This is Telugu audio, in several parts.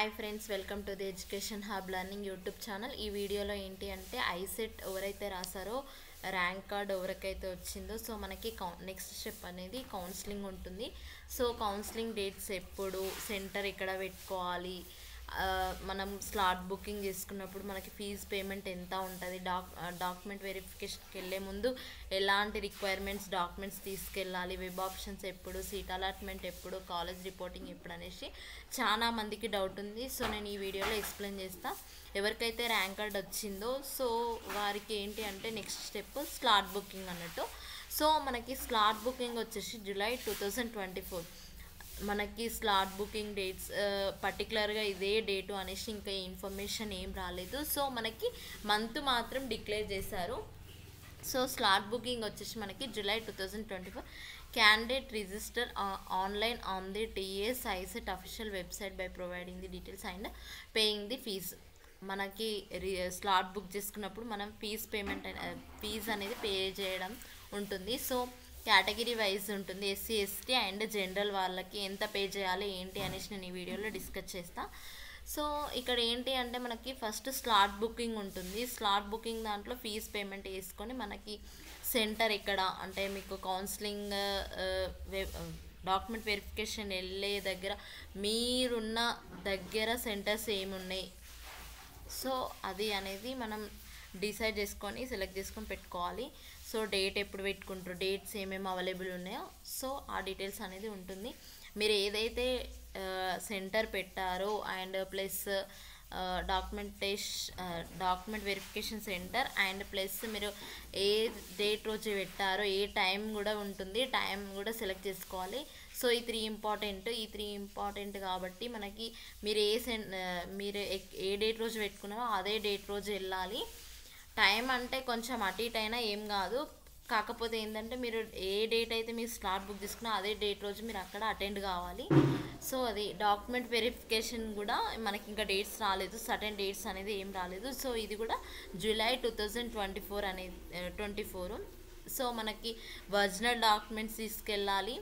Hi friends, welcome to the education hub learning YouTube channel. ఈ వీడియోలో ఏంటి అంటే ఐసెట్ ఎవరైతే రాసారో ర్యాంక్ కార్డ్ ఎవరికైతే వచ్చిందో సో మనకి నెక్స్ట్ స్టెప్ అనేది కౌన్సిలింగ్ ఉంటుంది. సో కౌన్సిలింగ్ డేట్స్ ఎప్పుడు, సెంటర్ ఎక్కడ పెట్టుకోవాలి, మనం స్లాట్ బుకింగ్ చేసుకున్నప్పుడు మనకి ఫీజు పేమెంట్ ఎంత ఉంటుంది, డాక్యుమెంట్ వెరిఫికేషన్కి వెళ్ళే ముందు ఎలాంటి రిక్వైర్మెంట్స్ డాక్యుమెంట్స్ తీసుకెళ్ళాలి, వెబ్ ఆప్షన్స్ ఎప్పుడు, సీట్ అలాట్మెంట్ ఎప్పుడు, కాలేజ్ రిపోర్టింగ్ ఎప్పుడు అనేసి చాలా మందికి డౌట్ ఉంది. సో నేను ఈ వీడియోలో ఎక్స్ప్లెయిన్ చేస్తాను. ఎవరికైతే ర్యాంక్ కార్డ్ వచ్చిందో సో వారికి ఏంటి అంటే నెక్స్ట్ స్టెప్ స్లాట్ బుకింగ్ అన్నట్టు. సో మనకి స్లాట్ బుకింగ్ వచ్చేసి జూలై 2024 మనకి స్లాట్ బుకింగ్ డేట్స్ పర్టికులర్గా ఇదే డేటు అనేసి ఇంకా ఇన్ఫర్మేషన్ ఏం రాలేదు. సో మనకి మంత్ మాత్రం డిక్లేర్ చేశారు. సో స్లాట్ బుకింగ్ వచ్చేసి మనకి July 2024 candidate register online on the TS ICET official website by providing the details and paying the fees. మనకి స్లాట్ బుక్ చేసుకున్నప్పుడు మనం ఫీజ్ అనేది పే చేయడం ఉంటుంది. సో కేటగిరీ వైజ్ ఉంటుంది, ఎస్సీ ఎస్టీ అండ్ జనరల్ వాళ్ళకి ఎంత పే చేయాలి ఏంటి అనేసి నేను ఈ వీడియోలో డిస్కస్ చేస్తాను. సో ఇక్కడ ఏంటి అంటే మనకి ఫస్ట్ స్లాట్ బుకింగ్ ఉంటుంది. స్లాట్ బుకింగ్ దాంట్లో ఫీజ్ పేమెంట్ వేసుకొని మనకి సెంటర్ ఎక్కడ అంటే మీకు కౌన్సిలింగ్ డాక్యుమెంట్ వెరిఫికేషన్ వెళ్ళే దగ్గర మీరున్న దగ్గర సెంటర్స్ ఏమున్నాయి సో అది అనేది మనం డిసైడ్ చేసుకొని సెలెక్ట్ చేసుకొని పెట్టుకోవాలి. సో డేట్ ఎప్పుడు పెట్టుకుంటారు, డేట్స్ ఏమేమి అవైలబుల్ ఉన్నాయో సో ఆ డీటెయిల్స్ అనేది ఉంటుంది. మీరు ఏదైతే సెంటర్ పెట్టారో and plus document verification centre and plus మీరు ఏ డేట్ రోజు పెట్టారో ఏ టైం కూడా ఉంటుంది, టైం కూడా సెలెక్ట్ చేసుకోవాలి. సో ఈ త్రీ ఇంపార్టెంట్ కాబట్టి మనకి మీరు మీరు ఏ డేట్ రోజు పెట్టుకున్నారో అదే డేట్ రోజు వెళ్ళాలి. టైం అంటే కొంచెం అటు ఇటు అయినా ఏం కాదు, కాకపోతే ఏంటంటే మీరు ఏ డేట్ అయితే మీరు స్లాట్ బుక్ చేసుకున్నా అదే డేట్ రోజు మీరు అక్కడ అటెండ్ కావాలి. సో అది డాక్యుమెంట్ వెరిఫికేషన్ కూడా మనకి ఇంకా డేట్స్ రాలేదు, సర్టెన్ డేట్స్ అనేది ఏం రాలేదు. సో ఇది కూడా జూలై 2024 అనేది 24. సో మనకి ఒరిజినల్ డాక్యుమెంట్స్ తీసుకెళ్ళాలి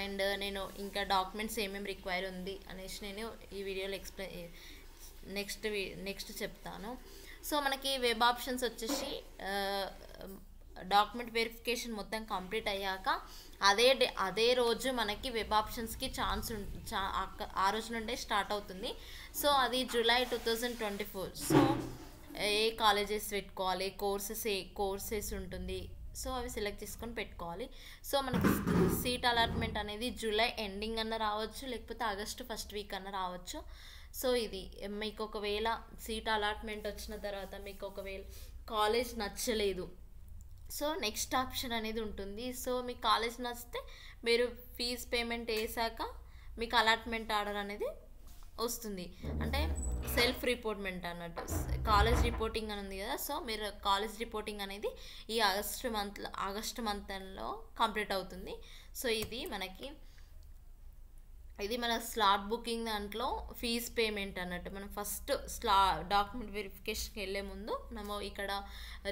అండ్ నేను ఇంకా డాక్యుమెంట్స్ ఏమేమి రిక్వైర్ ఉంది అనేసి నేను ఈ వీడియోలో నెక్స్ట్ చెప్తాను. సో మనకి వెబ్ ఆప్షన్స్ వచ్చేసి డాక్యుమెంట్ వెరిఫికేషన్ మొత్తం కంప్లీట్ అయ్యాక అదే రోజు మనకి వెబ్ ఆప్షన్స్కి ఆ రోజు నుండే స్టార్ట్ అవుతుంది. సో అది జూలై 2024. సో ఏ కాలేజెస్ పెట్టుకోవాలి, కోర్సెస్ ఉంటుంది సో అవి సెలెక్ట్ చేసుకొని పెట్టుకోవాలి. సో మనకి సీట్ అలాట్మెంట్ అనేది జూలై ఎండింగ్ అన్న రావచ్చు, లేకపోతే ఆగస్టు ఫస్ట్ వీక్ అన్న రావచ్చు. సో ఇది మీకు ఒకవేళ సీట్ అలాట్మెంట్ వచ్చిన తర్వాత మీకు ఒకవేళ కాలేజ్ నచ్చలేదు సో నెక్స్ట్ ఆప్షన్ అనేది ఉంటుంది. సో మీకు కాలేజ్ నచ్చితే మీరు ఫీజ్ పేమెంట్ వేసాక మీకు అలాట్మెంట్ ఆర్డర్ అనేది వస్తుంది, అంటే సెల్ఫ్ రిపోర్ట్మెంట్ అన్నట్టు. కాలేజ్ రిపోర్టింగ్ అని ఉంది కదా, సో మీరు కాలేజ్ రిపోర్టింగ్ అనేది ఈ ఆగస్టు మంత్లో కంప్లీట్ అవుతుంది. సో ఇది మన స్లాట్ బుకింగ్ దాంట్లో ఫీజ్ పేమెంట్ అన్నట్టు. మనం ఫస్ట్ డాక్యుమెంట్ వెరిఫికేషన్కి వెళ్ళే ముందు మనము ఇక్కడ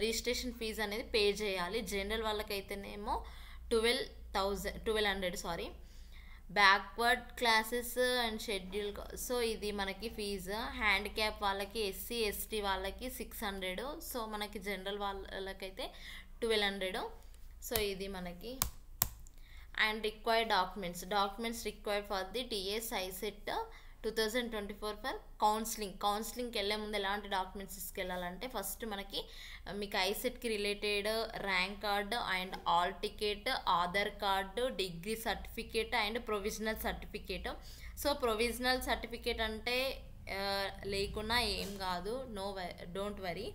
రిజిస్ట్రేషన్ ఫీజ్ అనేది పే చేయాలి. జనరల్ వాళ్ళకైతేనేమో 1200 backward classes and schedule. So ఇది మనకి ఫీజు. హ్యాండిక్యాప్ వాళ్ళకి, ఎస్సీ ఎస్టీ వాళ్ళకి 600. సో మనకి జనరల్ వాళ్ళకైతే 1200. సో ఇది మనకి and required documents required for the TS ICET 2024 for కౌన్సిలింగ్కి వెళ్ళే ముందు ఎలాంటి డాక్యుమెంట్స్ తీసుకెళ్ళాలంటే ఫస్ట్ మీకు ఐసెట్కి related rank card and hall ticket, Aadhaar card, degree certificate and provisional certificate. So provisional certificate అంటే లేకున్నా ఏం కాదు, డోంట్ వరీ.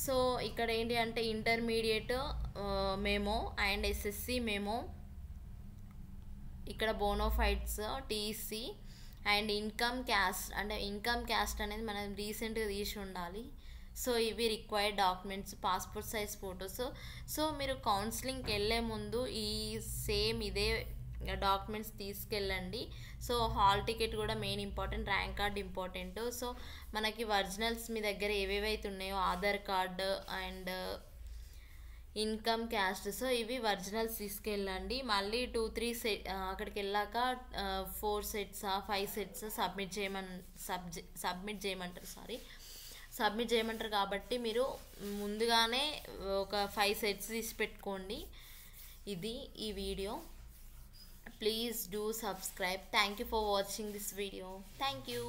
సో ఇక్కడ ఏంటి అంటే intermediate memo and SSC memo, ఇక్కడ bonafides, TC and income caste అనేది మనం రీసెంట్గా తీసి ఉండాలి. సో ఇవి required documents, passport size photos. So మీరు కౌన్సిలింగ్కి వెళ్ళే ముందు ఇదే డాక్యుమెంట్స్ తీసుకెళ్ళండి. సో హాల్ టికెట్ కూడా main important, rank card important. So మనకి ఒరిజినల్స్ మీ దగ్గర ఏవేవైతే ఉన్నాయో Aadhaar card and income caste. So ఇవి ఒరిజినల్స్ తీసుకెళ్ళండి. మళ్ళీ 2-3 సెట్ అక్కడికి వెళ్ళాక 4 సెట్సా 5 సెట్స్ సబ్మిట్ చేయమంటారు. కాబట్టి మీరు ముందుగానే ఒక 5 సెట్స్ తీసి పెట్టుకోండి. ఇది ఈ video. Please do subscribe. Thank you for watching this video. Thank you.